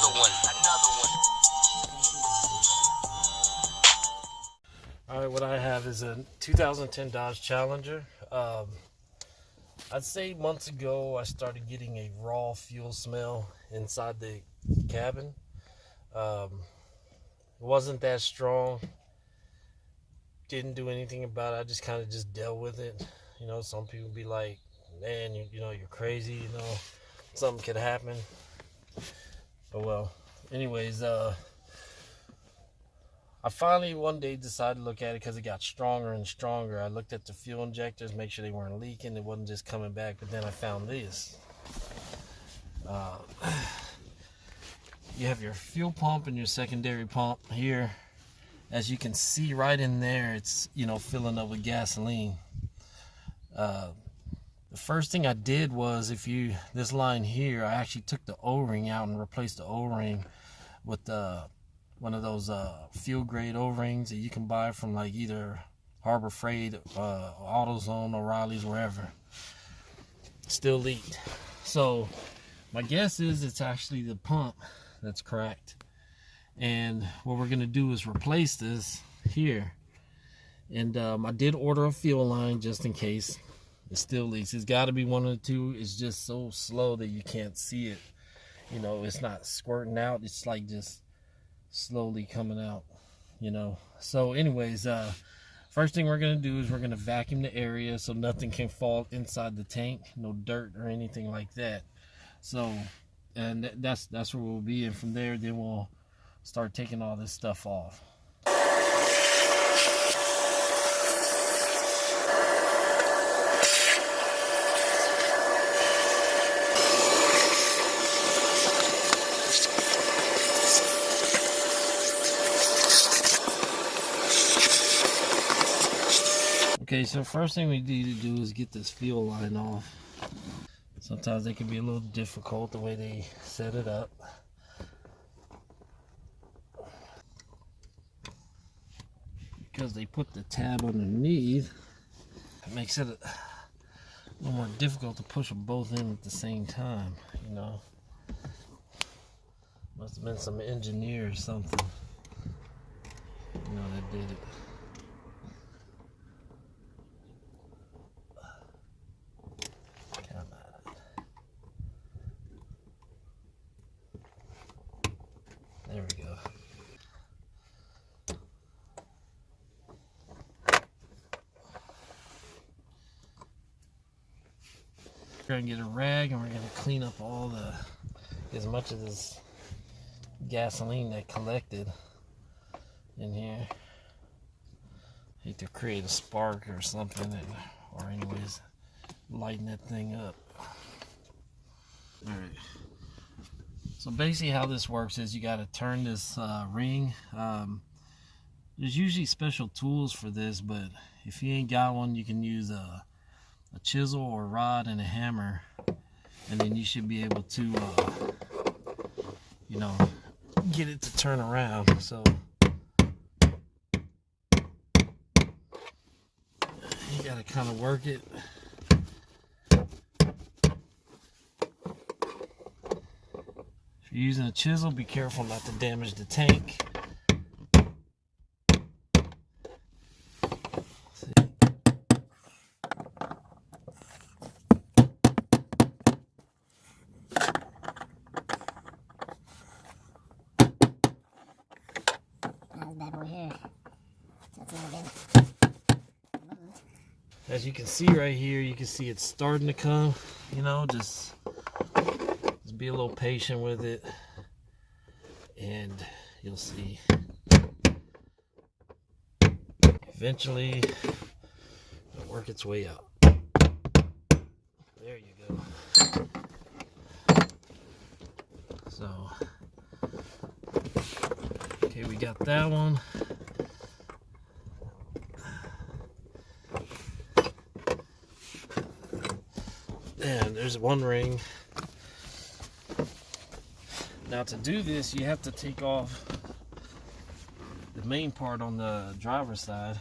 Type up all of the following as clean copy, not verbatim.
another one. All right, what I have is a 2010 Dodge Challenger. I'd say months ago I started getting a raw fuel smell inside the cabin. It wasn't that strong. Didn't do anything about it. I just kind of just dealt with it. You know, some people be like, man, you're crazy, something could happen. But well, anyways, I finally one day decided to look at it because it got stronger and stronger. I looked at the fuel injectors, make sure they weren't leaking. It wasn't just coming back. But then I found this. You have your fuel pump and your secondary pump here. As you can see right in there, it's, filling up with gasoline. The first thing I did was, this line here, I actually took the O-ring out and replaced the O-ring with one of those fuel grade O-rings that you can buy from like either Harbor Freight, AutoZone, O'Reilly's, wherever. Still leaked. So my guess is it's actually the pump that's cracked. And what we're gonna do is replace this here. And I did order a fuel line just in case it still leaks. It's got to be one of the two. It's just so slow that you can't see it. It's not squirting out. It's like just slowly coming out, So anyways, first thing we're going to do is we're going to vacuum the area so nothing can fall inside the tank. No dirt or anything like that. So, and that's where we'll be. And from there, then we'll start taking all this stuff off. Okay, so first thing we need to do is get this fuel line off. Sometimes they can be a little difficult the way they set it up. Because they put the tab underneath, it makes it a little more difficult to push them both in at the same time, Must have been some engineer or something, that did it. There we go. We're gonna get a rag and we're gonna clean up as much of this gasoline that collected in here. Hate to create a spark or something, or anyways, lighten that thing up. All right. So basically how this works is you got to turn this ring. There's usually special tools for this, but if you ain't got one, you can use a chisel or a rod and a hammer, and then you should be able to, get it to turn around. So you got to kind of work it. If you're using a chisel, be careful not to damage the tank. As you can see right here, you can see it's starting to come, just be a little patient with it and you'll see eventually it'll work its way out. There you go. So, okay, we got that one. And there's one ring. Now to do this, you have to take off the main part on the driver's side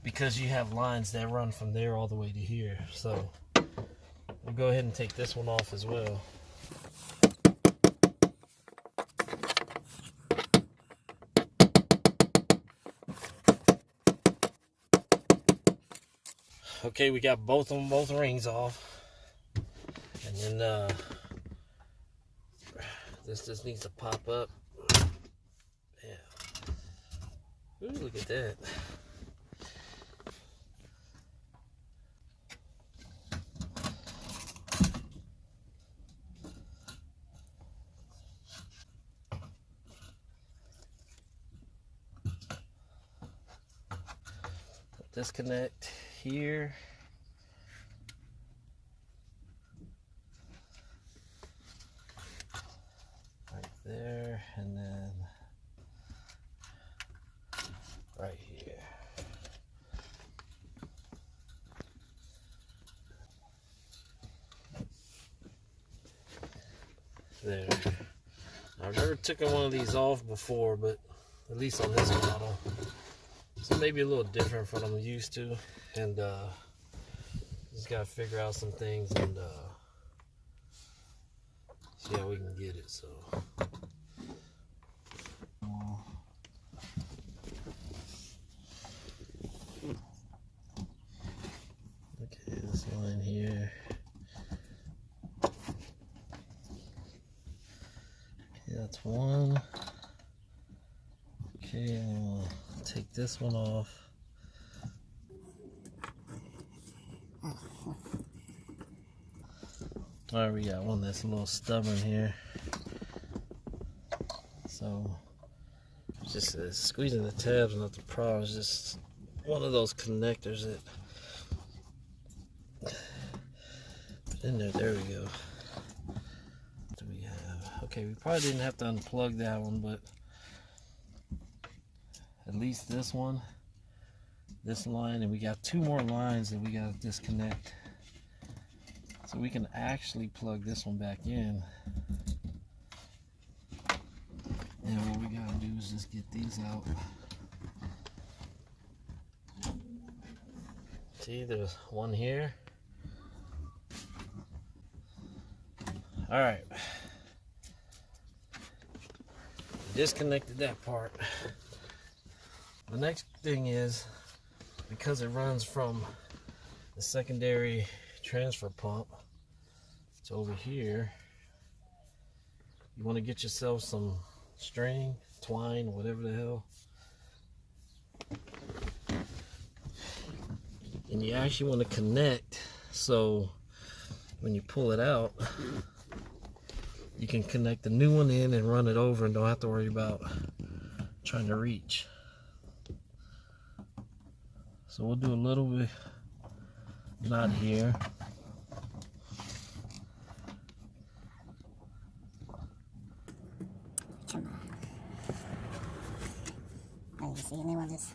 because you have lines that run from there all the way to here. So we'll go ahead and take this one off as well. Okay, we got both rings off, and then this just needs to pop up. Yeah. Ooh, look at that. Disconnect here. Right there, and then right here. There. I've never taken one of these off before, but at least on this model. So maybe a little different from what I'm used to, and just gotta figure out some things and see how we can get it. So okay, this line here. Okay, that's one. Okay, and we'll take this one off. Alright, we got one that's a little stubborn here. So, just squeezing the tabs not the problem. It's just one of those connectors that put in there. There we go. What do we have? Okay, we probably didn't have to unplug that one, but at least this one, this line, and we got two more lines that we got to disconnect. So we can actually plug this one back in. And what we gotta do is just get these out. See, there's one here. All right. Disconnected that part. The next thing is, because it runs from the secondary transfer pump to over here, you want to get yourself some string, twine, whatever the hell, and you actually want to connect so when you pull it out you can connect the new one in and run it over and don't have to worry about trying to reach. So we'll do a little bit, not here. Oh, you see, and they want this.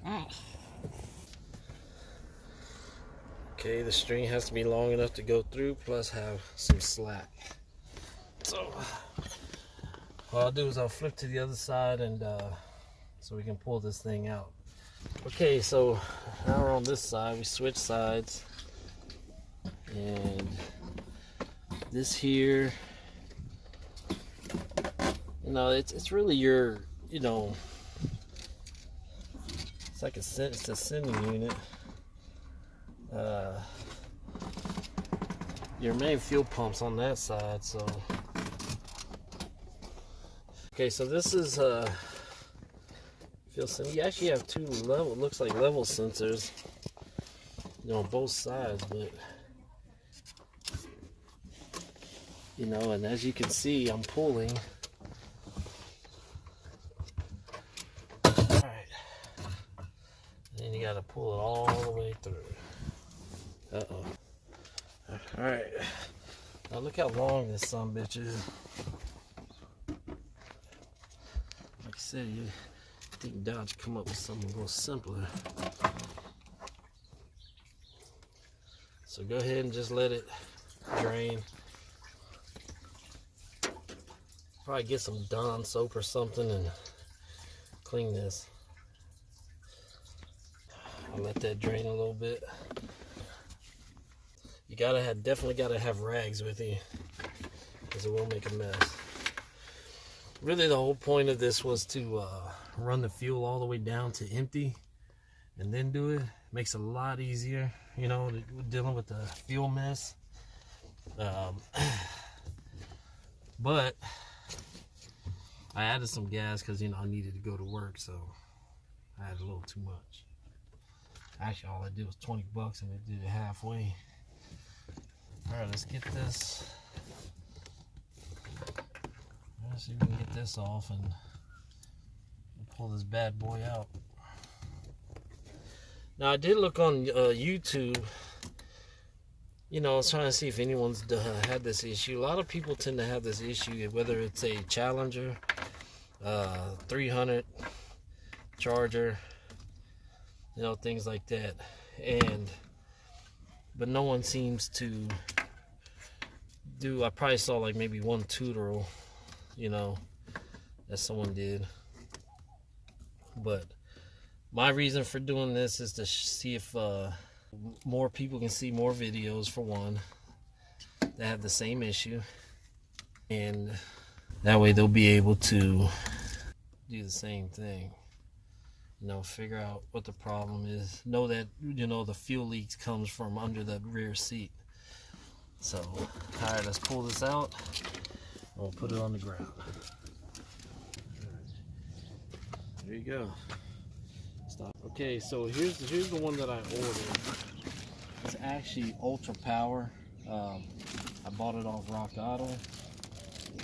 Alright. Okay, the string has to be long enough to go through, plus have some slack. So what I'll do is I'll flip to the other side and so we can pull this thing out. Okay, so now we're on this side. We switch sides, and this here, you know, it's really your, you know, it's like it's a sending unit. Your main fuel pump's on that side, so okay, so this is fuel sensor. You actually have two level, looks like level sensors, you know, on both sides, but you know, and as you can see, I'm pulling. Alright, then you gotta pull it all the way through. Uh-oh. Alright, now look how long this sumbitch is. Like I said, you think Dodge come up with something a little simpler. So go ahead and just let it drain. Probably get some Dawn soap or something and clean this. I'll let that drain a little bit. you definitely gotta have rags with you, because it will make a mess. Really, the whole point of this was to run the fuel all the way down to empty, and then do it. Makes it a lot easier, you know, dealing with the fuel mess. But I added some gas because, you know, I needed to go to work, so I had a little too much. Actually, all I did was 20 bucks and it did it halfway. All right, let's get this. Let's see if we can get this off and pull this bad boy out. Now, I did look on YouTube. You know, I was trying to see if anyone's had this issue. A lot of people tend to have this issue, whether it's a Challenger, 300, Charger, you know, things like that. But no one seems to do. I probably saw like maybe one tutorial, you know, that someone did. But my reason for doing this is to see if more people can see more videos, for one, that have the same issue, and that way they'll be able to do the same thing, you know, figure out what the problem is, know that, you know, the fuel leaks comes from under the rear seat. So, all right, let's pull this out. We'll put it on the ground. There you go. Stop. Okay, so here's the one that I ordered. It's actually Ultra Power. I bought it off Rock Auto,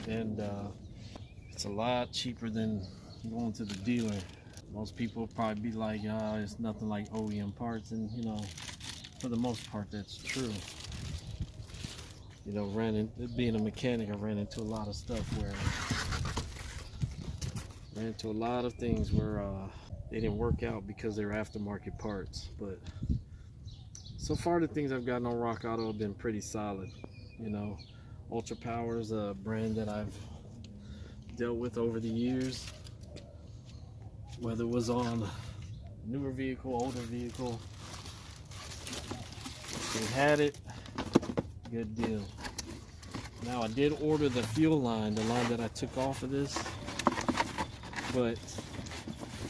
and it's a lot cheaper than going to the dealer. Most people will probably be like, it's nothing like OEM parts, and you know, for the most part, that's true. You know, being a mechanic, I ran into a lot of stuff where things where they didn't work out because they're aftermarket parts. But so far, the things I've gotten on Rock Auto have been pretty solid. You know, Ultra Power is a brand that I've dealt with over the years, whether it was on newer vehicle, older vehicle. They had it, good deal. Now, I did order the fuel line, the line that I took off of this, but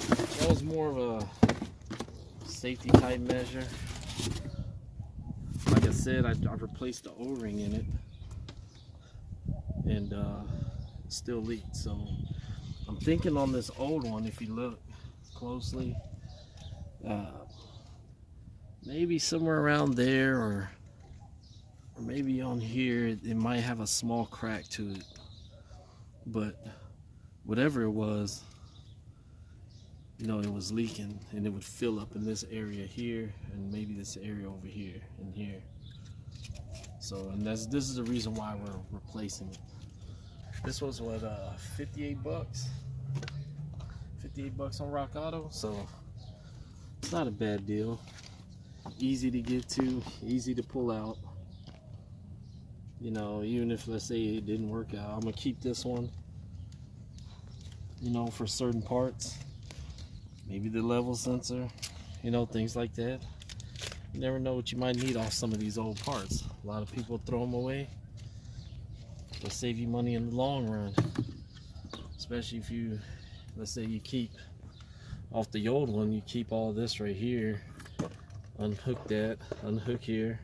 that was more of a safety type measure. Like I said, I replaced the O-ring in it, and it still leaked. So I'm thinking on this old one, if you look closely, maybe somewhere around there, or maybe on here, it might have a small crack to it. But whatever it was, you know, it was leaking, and it would fill up in this area here, and maybe this area over here and here. So, and this is the reason why we're replacing it. This was what, 58 bucks? 58 bucks on Rock Auto, so it's not a bad deal. Easy to get to, easy to pull out. You know, even if, let's say, it didn't work out, I'm gonna keep this one, you know, for certain parts. Maybe the level sensor, you know, things like that. You never know what you might need off some of these old parts. A lot of people throw them away. They'll save you money in the long run. Especially if you, let's say you keep off the old one, you keep all this right here, unhook that, unhook here,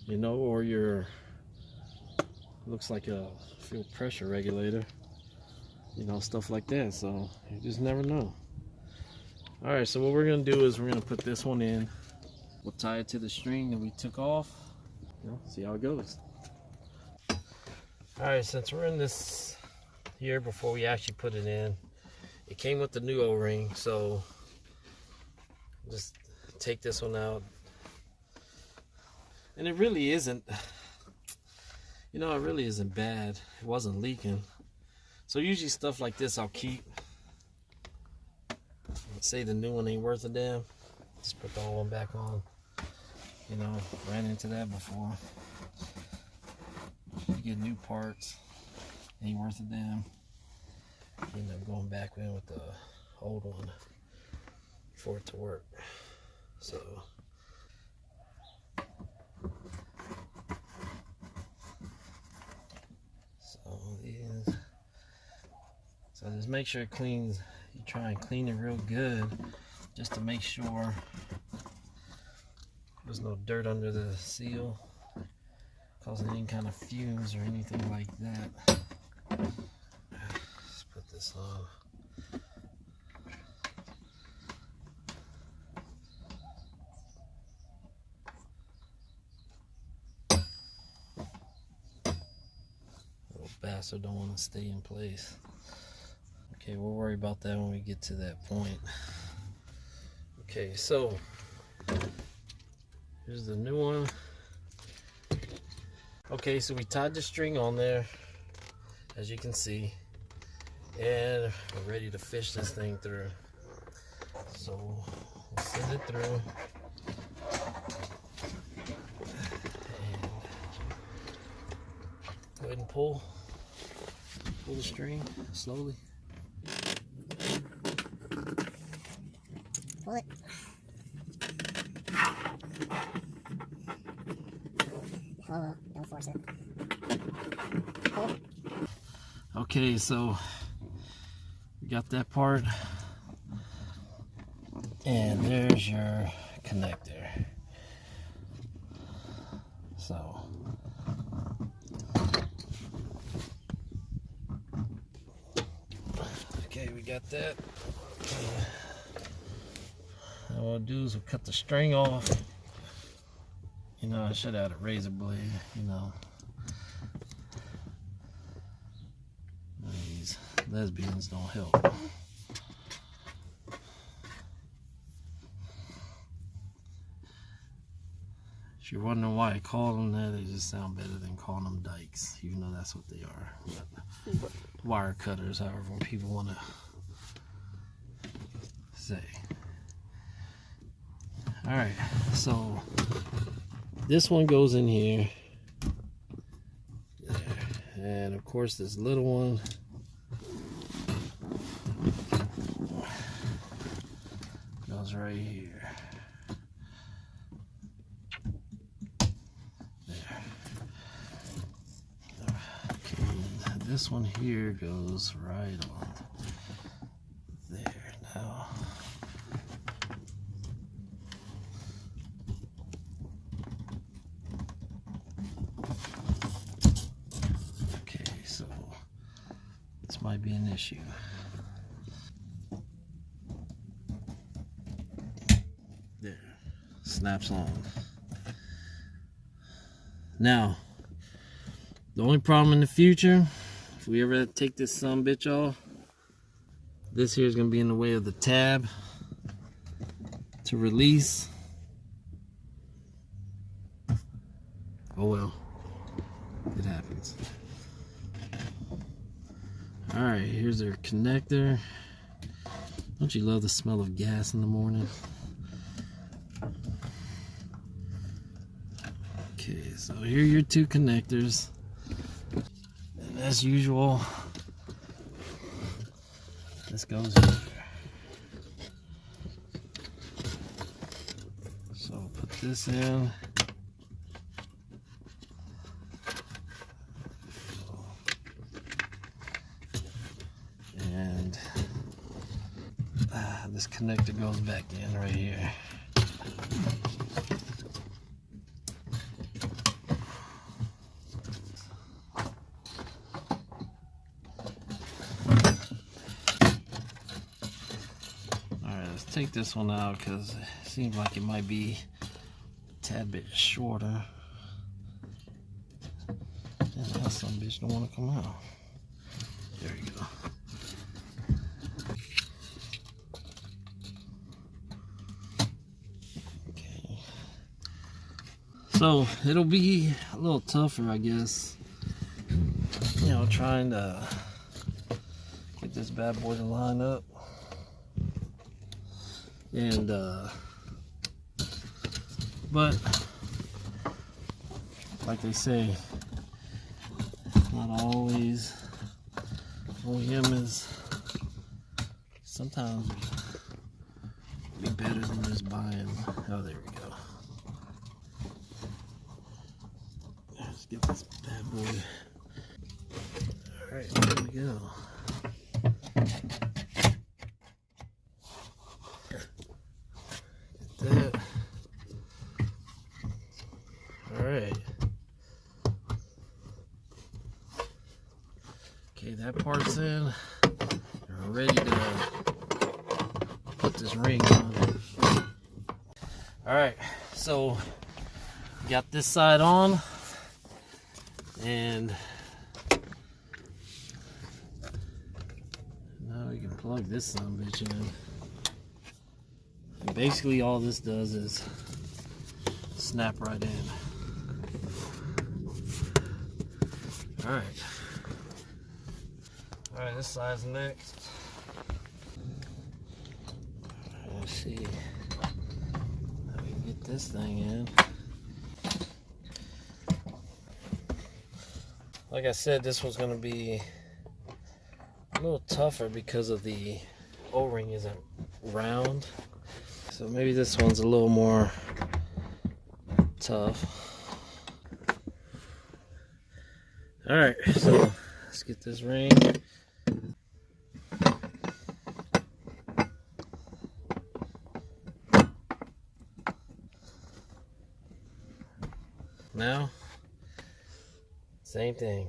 you know, or your, looks like a fuel pressure regulator, you know, stuff like that. So you just never know. All right, so what we're gonna do is we're gonna put this one in. We'll tie it to the string that we took off. You know, see how it goes. All right, since we're in this here, before we actually put it in, it came with the new O-ring, so just take this one out. And it really isn't, you know, it really isn't bad. It wasn't leaking. So usually stuff like this I'll keep. Let's say the new one ain't worth a damn, just put the old one back on. You know, ran into that before. You get new parts, ain't worth a damn. You end up going back in with the old one for it to work. So So just make sure it cleans. You try and clean it real good, just to make sure there's no dirt under the seal, causing any kind of fumes or anything like that. Let's put this on. Little bastard don't want to stay in place. Okay, we'll worry about that when we get to that point. Okay, so here's the new one. Okay, so we tied the string on there, as you can see, and we're ready to fish this thing through. So we'll send it through. And go ahead and pull the string slowly. Pull it. Oh, don't force it. Pull. Okay, so we got that part, and there's your connector. So okay, we got that. Now what we'll do is we'll cut the string off. You know, I should have had a razor blade, you know. These lesbians don't help. If you're wondering why I call them that, they just sound better than calling them dikes, even though that's what they are. But wire cutters, however people want to say. Alright, so this one goes in here. There. And of course this little one goes right here. There. Okay, this one here goes right on there. Now might be an issue. There, snaps on. Now, the only problem in the future, if we ever take this sumbitch off, this here is going to be in the way of the tab to release. Oh well, it happens. Alright, here's our connector. Don't you love the smell of gas in the morning? Okay, so here are your two connectors. And as usual, this goes here. So put this in. And this connector goes back in right here. Alright, let's take this one out because it seems like it might be a tad bit shorter. And now some bitch don't want to come out. There you go. Okay. So it'll be a little tougher, I guess. You know, trying to get this bad boy to line up. And but like they say, it's not always OEM is sometimes be better than just buying. Oh, there we go. Let's get this bad boy. Alright, there we go. Okay, that part's in. We're ready to put this ring on. Alright, so got this side on, and now we can plug this son of a bitch in. And basically all this does is snap right in. Alright. Alright, this side's next. Let's see how we can get this thing in. Like I said, this was going to be a little tougher because of the O-ring isn't round. So maybe this one's a little more tough. Alright, so let's get this ring. Now, same thing.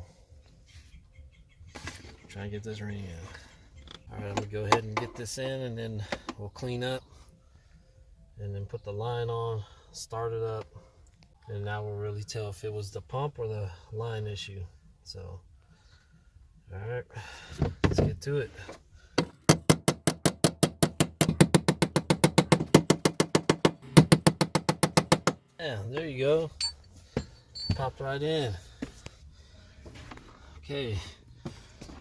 Try and get this ring in. Alright, I'm going to go ahead and get this in, and then we'll clean up and then put the line on, start it up, and now we'll really tell if it was the pump or the line issue. So, alright, let's get to it. Yeah, there you go. Popped right in. Okay,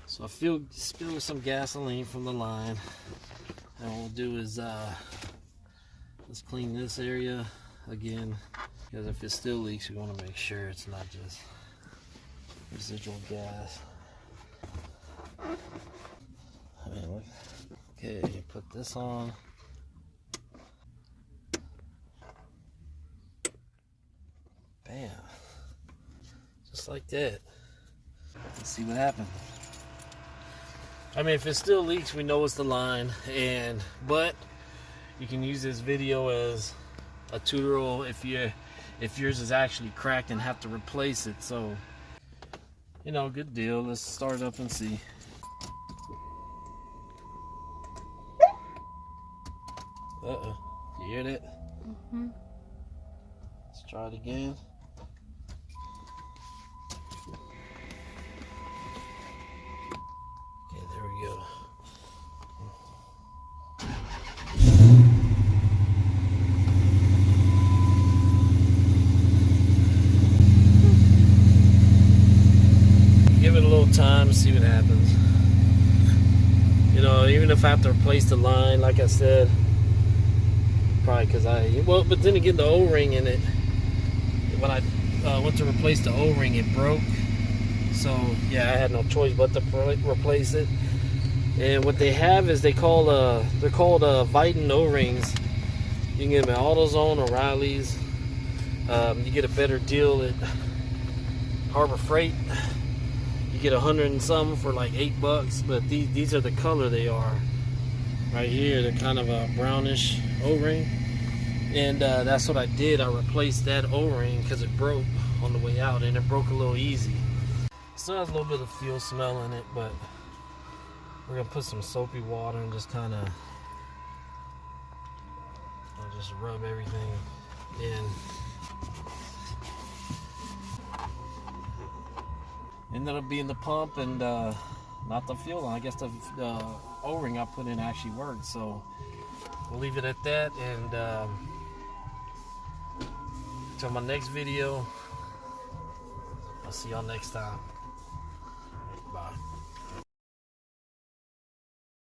so I spilled some gasoline from the line, and what we'll do is let's clean this area again, because if it still leaks, we want to make sure it's not just residual gas. I mean, look. Okay, put this on. Bam. Just like that. Let's see what happens. I mean, if it still leaks, we know it's the line, but you can use this video as a tutorial if yours is actually cracked and have to replace it. So, you know, good deal. Let's start up and see. Uh-oh. You hear that? Mm-hmm. Let's try it again. Okay, there we go. Give it a little time, see what happens. You know, even if I have to replace the line, like I said, probably because but then again, the O-ring in it, when I went to replace the O-ring, it broke. So yeah, I had no choice but to replace it. And what they have is they're called Viton O-rings. You can get them at AutoZone or Riley's. You get a better deal at Harbor Freight. You get 100 and some for like $8, but these are the color they are. Right here, they're kind of a brownish O-ring, and that's what I did. I replaced that O-ring because it broke on the way out, and it broke a little easy. Still has a little bit of fuel smell in it, but we're gonna put some soapy water and just kind of just rub everything in. Ended up being the pump and not the fuel line. I guess the O-ring I put in actually worked, so we'll leave it at that. And till my next video, I'll see y'all next time.